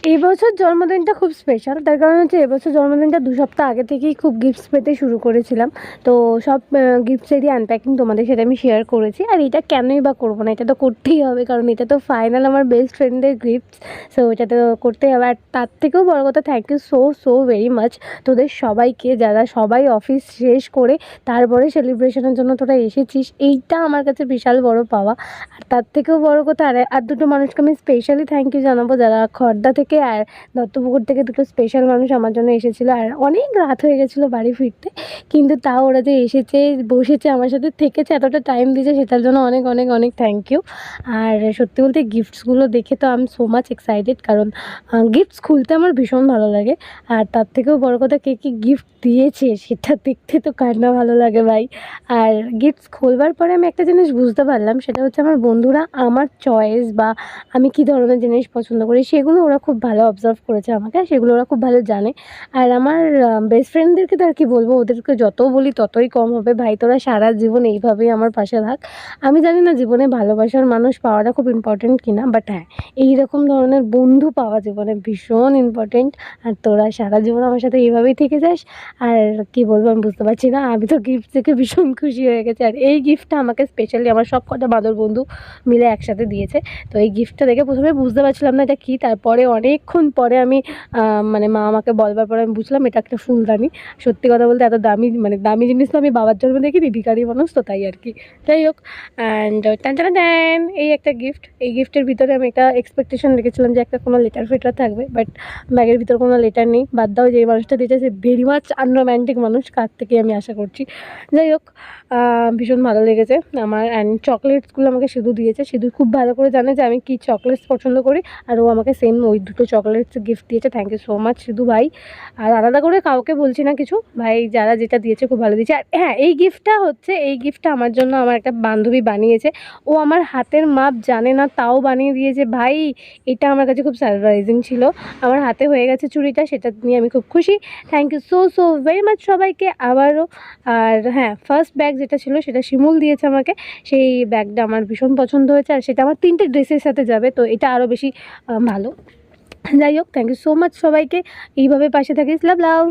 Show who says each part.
Speaker 1: এবছর জন্মদিনটা খুব স্পেশাল, তার কারণ হচ্ছে এবছর জন্মদিনটা 2 সপ্তাহ আগে থেকেই খুব গিফটস পেতে শুরু করেছিলাম। তো সব গিফটসেরই আনপ্যাকিং তোমাদের সাথে আমি শেয়ার করেছি। আর এটা কেনই বা করবো না, এটা তো করতেই হবে, কারণ এটা তো ফাইনাল আমার বেস্ট ফ্রেন্ডের গিফটস। সো এটা তো করতেই হবে। আর তার থেকেও বড় কথা, thank you so so very much তোদের সবাইকে, যারা সবাই অফিস শেষ করে তারপরে সেলিব্রেশনের জন্য তোরা এসেছিস। এইটা আমার কাছে বিশাল বড় পাওয়া। আর তার থেকেও বড় কথা, আর দুটো মানুষকে আমি স্পেশালি থ্যাংক ইউ জানাবো, যারা খড়দা থেকে আর দত্তপুকুর থেকে দুটো স্পেশাল মানুষ আমার জন্য এসেছিলো। আর অনেক রাত হয়ে গেছিলো বাড়ি ফিরতে, কিন্তু তাও ওরা যে এসেছে, বসেছে, আমার সাথে থেকেছে, এতটা টাইম দিয়েছে, সেটার জন্য অনেক অনেক অনেক থ্যাংক ইউ। আর সত্যি বলতে গিফটসগুলো দেখে তো আমি সো মাচ এক্সাইটেড, কারণ গিফটস খুলতে আমার ভীষণ ভালো লাগে। আর তার থেকেও বড় কথা, কে কী গিফট দিয়েছে সেটা দেখতে তো কার না ভালো লাগে ভাই। আর গিফটস খোলবার পরে আমি একটা জিনিস বুঝতে পারলাম, সেটা হচ্ছে আমার বন্ধুরা আমার চয়েস বা আমি কী ধরনের জিনিস পছন্দ করি সেগুলো ওরা খুব ভালো অবজার্ভ করেছে আমাকে, আর সেগুলো ওরা খুব ভালো জানে। আর আমার বেস্ট ফ্রেন্ডদেরকে তো আর কি বলবো, ওদেরকে যত বলি ততই কম হবে। ভাই তোরা সারা জীবন এইভাবেই আমার পাশে থাক। আমি জানি না জীবনে ভালোবাসার মানুষ পাওয়াটা খুব ইম্পর্টেন্ট কিনা, বাট হ্যাঁ, এইরকম ধরনের বন্ধু পাওয়া জীবনে ভীষণ ইম্পর্টেন্ট। আর তোরা সারা জীবন আমার সাথে এইভাবেই থেকে যাস। আর কি বলবো আমি বুঝতে পারছি না, আমি তো গিফট দেখে ভীষণ খুশি হয়ে গেছি। আর এই গিফটটা আমাকে স্পেশালি আমার সব কটা বাঁদর বন্ধু মিলে একসাথে দিয়েছে। তো এই গিফটটা দেখে প্রথমে বুঝতে পারছিলাম না এটা কী, তারপরে অনেকক্ষণ পরে আমি মানে মা আমাকে বলবার পরে আমি বুঝলাম এটা একটা ফুলদানি। সত্যি কথা বলতে এত দামি, মানে দামি জিনিস তো আমি বাবার জন্মে দেখিনি, ভিখারি মানুষ তো, তাই আর কি। যাই হোক, অ্যান্ড টান এই একটা গিফট। এই গিফটের ভিতরে আমি একটা এক্সপেকটেশন রেখেছিলাম যে একটা কোনো লেটার ফেটার থাকবে, বাট ব্যাগের ভিতরে কোনো লেটার নেই। বাদ দাও, যে মানুষটা দিয়েছে সে ভেরি মাচ আনরোম্যান্টিক মানুষ, কার থেকে আমি আশা করছি। যাই হোক, ভীষণ ভালো লেগেছে আমার। অ্যান্ড চকলেটসগুলো আমাকে সিধু দিয়েছে। সিধু খুব ভালো করে জানে যে আমি কী চকলেটস পছন্দ করি, আর ও আমাকে সেম ওই দুটো চকলেটস গিফট দিয়েছে। Thank you so much Sidhu ভাই। আর আলাদা করে কাউকে বলছি না কিছু, ভাই যারা যেটা দিয়েছে খুব ভালো দিয়েছে। আর হ্যাঁ, এই গিফটটা আমার জন্য আমার একটা বান্ধবী বানিয়েছে। ও আমার হাতের মাপ জানে না, তাও বানিয়ে দিয়েছে ভাই। এটা আমার কাছে খুব সারপ্রাইজিং ছিল। আমার হাতে হয়ে গেছে চুড়িটা, সেটা নিয়ে আমি খুব খুশি। Thank you so so very much সবাইকে আবারও। আর হ্যাঁ, ফার্স্ট ব্যাগ যেটা ছিল সেটা শিমুল দিয়েছে আমাকে। সেই ব্যাগটা আমার ভীষণ পছন্দ হয়েছে, আর সেটা আমার 3টে ড্রেসের সাথে যাবে, তো এটা আরও বেশি ভালো। যাই হোক, থ্যাংক ইউ সো মাচ সবাইকে, এইভাবে পাশে থাকিস। লাভ লাভ।